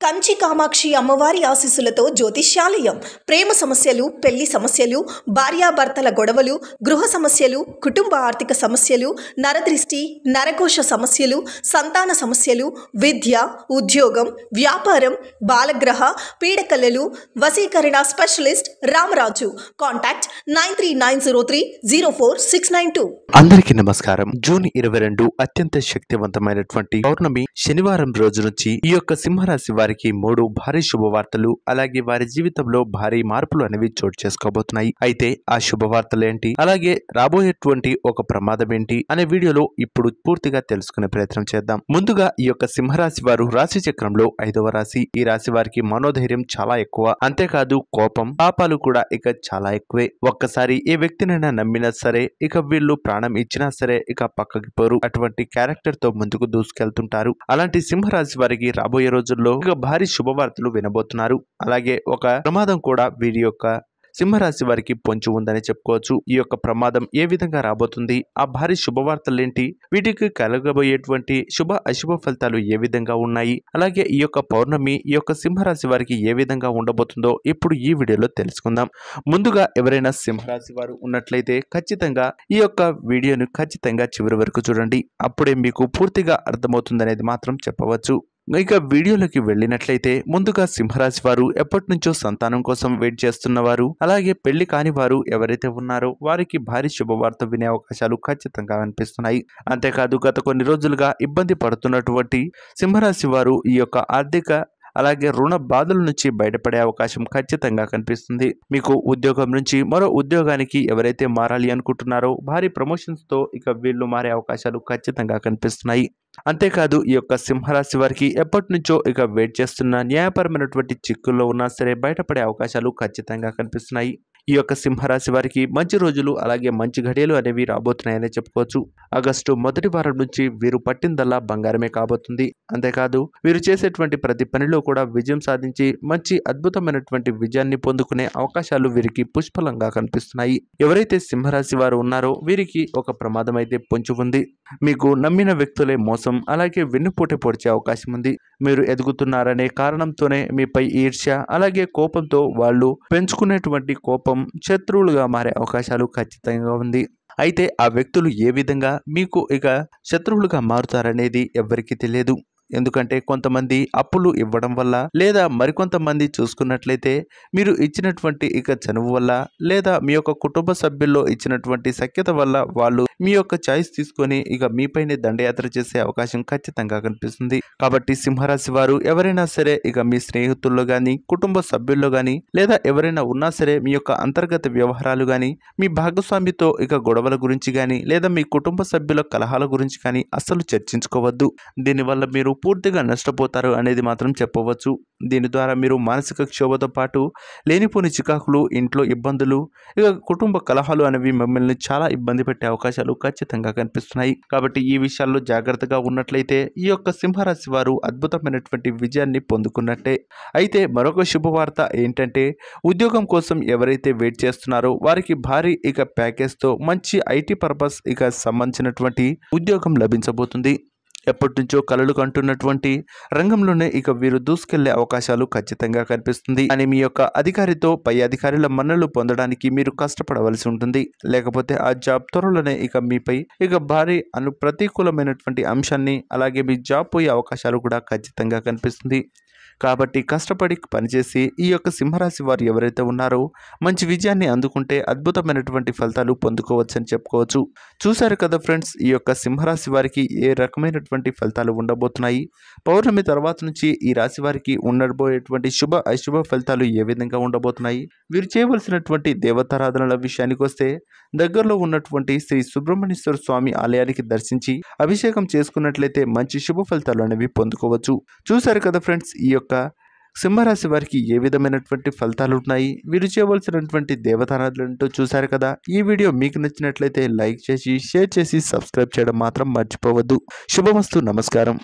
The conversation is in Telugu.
కంచి కామాక్షి అమ్మవారి ఆశీస్సులతో జ్యోతిష్యాలయం ప్రేమ సమస్యలు, పెళ్లి సమస్యలు, భార్యాభర్తల గొడవలు, గృహ సమస్యలు, కుటుంబ ఆర్థిక సమస్యలు, నరదృష్టి, నరకోశ సమస్యలు, సంతాన సమస్యలు, విద్య, ఉద్యోగం, వ్యాపారం, బాలగ్రహ పీడకలలు, వశీకరణ స్పెషలిస్ట్ రామరాజు. కాంటాక్ట్ 9390304692. అందరికీ నమస్కారం. జూన్ 22 అత్యంత శక్తివంతమైనటువంటి పౌర్ణమి శనివారం రోజు నుంచి ఈ యొక్క సింహరాశి వారికి 3 భారీ శుభవార్తలు, అలాగే వారి జీవితంలో భారీ మార్పులు అనేవి చోటు చేసుకోబోతున్నాయి. అయితే ఆ శుభవార్తలు ఏంటి, అలాగే రాబోయేటువంటి ఒక ప్రమాదం ఏంటి అనే వీడియోలో ఇప్పుడు పూర్తిగా తెలుసుకునే ప్రయత్నం చేద్దాం. ముందుగా ఈ యొక్క సింహరాశి వారు రాశి చక్రంలో 5వ రాశి. ఈ రాశి వారికి మనోధైర్యం చాలా ఎక్కువ, అంతేకాదు కోపం, పాపాలు కూడా ఇక చాలా ఎక్కువే. ఒక్కసారి ఏ వ్యక్తినైనా నమ్మినా సరే ఇక వీళ్ళు ప్రాణం ఇచ్చినా సరే ఇక పక్కకి పోరు. అటువంటి క్యారెక్టర్ తో ముందుకు దూసుకెళ్తుంటారు. అలాంటి సింహరాశి వారికి రాబోయే రోజుల్లో ఇక భారీ శుభవార్తలు వినబోతున్నారు. అలాగే ఒక ప్రమాదం కూడా వీరి యొక్క సింహరాశి వారికి పొంచి ఉందని చెప్పుకోవచ్చు. ఈ యొక్క ప్రమాదం ఏ విధంగా రాబోతుంది, ఆ భారీ శుభవార్తలేంటి, వీటికి కలగబోయేటువంటి శుభ అశుభ ఫలితాలు ఏ విధంగా ఉన్నాయి, అలాగే ఈ యొక్క పౌర్ణమి ఈ యొక్క సింహరాశి వారికి ఏ విధంగా ఉండబోతుందో ఇప్పుడు ఈ వీడియోలో తెలుసుకుందాం. ముందుగా ఎవరైనా సింహరాశి వారు ఉన్నట్లయితే ఖచ్చితంగా ఈ యొక్క వీడియోను ఖచ్చితంగా చివరి వరకు చూడండి. అప్పుడే మీకు పూర్తిగా అర్థమవుతుందనేది మాత్రం చెప్పవచ్చు. ఇక వీడియోలోకి వెళ్ళినట్లయితే ముందుగా సింహరాశి వారు ఎప్పటి నుంచో సంతానం కోసం వెయిట్ చేస్తున్నవారు, అలాగే పెళ్లి కాని వారు ఎవరైతే ఉన్నారో వారికి భారీ శుభవార్త వినే అవకాశాలు ఖచ్చితంగా కనిపిస్తున్నాయి. అంతేకాదు గత కొన్ని రోజులుగా ఇబ్బంది పడుతున్నటువంటి సింహరాశి వారు ఈ యొక్క ఆర్థిక అలాగే రుణ బాధల నుంచి బయటపడే అవకాశం ఖచ్చితంగా కనిపిస్తుంది. మీకు ఉద్యోగం నుంచి మరో ఉద్యోగానికి ఎవరైతే మారాలి అనుకుంటున్నారో భారీ ప్రమోషన్స్ తో ఇక వీళ్ళు మారే అవకాశాలు ఖచ్చితంగా కనిపిస్తున్నాయి. అంతేకాదు ఈ యొక్క సింహరాశి వారికి ఎప్పటి నుంచో ఇక వెయిట్ చేస్తున్న న్యాయపరమైనటువంటి చిక్కుల్లో ఉన్నా సరే బయటపడే అవకాశాలు ఖచ్చితంగా కనిపిస్తున్నాయి. ఈ యొక్క సింహరాశి వారికి మంచి రోజులు అలాగే మంచి ఘడియలు అనేవి రాబోతున్నాయని చెప్పుకోవచ్చు. ఆగస్టు మొదటి వారం నుంచి వీరు పట్టిందల్లా బంగారమే కాబోతుంది. అంతేకాదు వీరు చేసేటువంటి ప్రతి పనిలో కూడా విజయం సాధించి మంచి అద్భుతమైనటువంటి విజయాన్ని పొందుకునే అవకాశాలు వీరికి పుష్కలంగా కనిపిస్తున్నాయి. ఎవరైతే సింహరాశి వారు ఉన్నారో వీరికి ఒక ప్రమాదం అయితే పొంచి ఉంది. మీకు నమ్మిన వ్యక్తులే మోసం అలాగే వెన్నుపోటు పొడిచే అవకాశం ఉంది. మీరు ఎదుగుతున్నారనే కారణంతోనే మీపై ఈర్ష్య అలాగే కోపంతో వాళ్ళు పెంచుకునేటువంటి కోపం శత్రువులుగా మారే అవకాశాలు ఖచ్చితంగా ఉంది. అయితే ఆ వ్యక్తులు ఏ విధంగా మీకు ఇక శత్రువులుగా మారుతారనేది ఎవ్వరికీ తెలియదు. ఎందుకంటే కొంతమంది అప్పులు ఇవ్వడం వల్ల, లేదా మరికొంతమంది చూసుకున్నట్లయితే మీరు ఇచ్చినటువంటి ఇక చనువు వల్ల, లేదా మీ యొక్క కుటుంబ సభ్యుల్లో ఇచ్చినటువంటి సఖ్యత వల్ల వాళ్ళు మీ యొక్క చాయిస్ తీసుకొని ఇక మీపైనే దండయాత్ర చేసే అవకాశం ఖచ్చితంగా కనిపిస్తుంది. కాబట్టి సింహరాశి వారు ఎవరైనా సరే ఇక మీ స్నేహితుల్లో గాని, కుటుంబ సభ్యుల్లో గాని, లేదా ఎవరైనా ఉన్నా సరే మీ యొక్క అంతర్గత వ్యవహారాలు గాని, మీ భాగస్వామితో ఇక గొడవల గురించి గాని, లేదా మీ కుటుంబ సభ్యుల కలహాల గురించి కానీ అస్సలు చర్చించుకోవద్దు. దీనివల్ల మీరు పూర్తిగా నష్టపోతారు అనేది మాత్రం చెప్పవచ్చు. దీని ద్వారా మీరు మానసిక క్షోభతో పాటు లేనిపోని చికాకులు, ఇంట్లో ఇబ్బందులు, ఇక కుటుంబ కలహాలు అనేవి మిమ్మల్ని చాలా ఇబ్బంది పెట్టే అవకాశాలు ఖచ్చితంగా కనిపిస్తున్నాయి. కాబట్టి ఈ విషయాల్లో జాగ్రత్తగా ఉన్నట్లయితే ఈ యొక్క సింహరాశి వారు అద్భుతమైనటువంటి విజయాన్ని పొందుకున్నట్టే. అయితే మరొక శుభవార్త ఏంటంటే ఉద్యోగం కోసం ఎవరైతే వెయిట్ చేస్తున్నారో వారికి భారీ ఇక ప్యాకేజ్తో మంచి ఐటీ పర్పస్ ఇక సంబంధించినటువంటి ఉద్యోగం లభించబోతుంది. ఎప్పటి నుంచో కలలు కంటున్నటువంటి రంగంలోనే ఇక వీరు దూసుకెళ్లే అవకాశాలు ఖచ్చితంగా కనిపిస్తుంది. అని మీ యొక్క అధికారితో పై అధికారుల మన్నలు పొందడానికి మీరు కష్టపడవలసి ఉంటుంది. లేకపోతే ఆ జాబ్ త్వరలోనే ఇక మీపై ఇక భారీ ప్రతికూలమైనటువంటి అంశాన్ని, అలాగే మీ జాబ్ పోయే అవకాశాలు కూడా ఖచ్చితంగా కనిపిస్తుంది. కాబట్టి కష్టపడి పనిచేసి ఈ యొక్క సింహరాశి వారు ఎవరైతే ఉన్నారో మంచి విజయాన్ని అందుకుంటే అద్భుతమైనటువంటి ఫలితాలు పొందుకోవచ్చని చెప్పుకోవచ్చు. చూశారు కదా ఫ్రెండ్స్, ఈ యొక్క సింహరాశి వారికి ఏ రకమైనటువంటి ఫలితాలు ఉండబోతున్నాయి, పౌర్ణమి తర్వాత నుంచి ఈ రాశి వారికి ఉండబోయేటువంటి శుభ అశుభ ఫలితాలు ఏ విధంగా ఉండబోతున్నాయి, వీరు చేయవలసినటువంటి దేవతారాధనల విషయానికి వస్తే దగ్గరలో ఉన్నటువంటి శ్రీ సుబ్రహ్మణ్యేశ్వర స్వామి ఆలయానికి దర్శించి అభిషేకం చేసుకున్నట్లయితే మంచి శుభ ఫలితాలు అనేవి పొందుకోవచ్చు. చూశారు కదా ఫ్రెండ్స్, ఈ యొక్క సింహరాశి వారికి ఏ విధమైనటువంటి ఫలితాలు ఉన్నాయి, వీరు చేయవలసినటువంటి దేవతారాధనలు చూశారు కదా. ఈ వీడియో మీకు నచ్చినట్లయితే లైక్ చేసి, షేర్ చేసి, సబ్స్క్రైబ్ చేయడం మాత్రం మర్చిపోవద్దు. శుభమస్తు. నమస్కారం.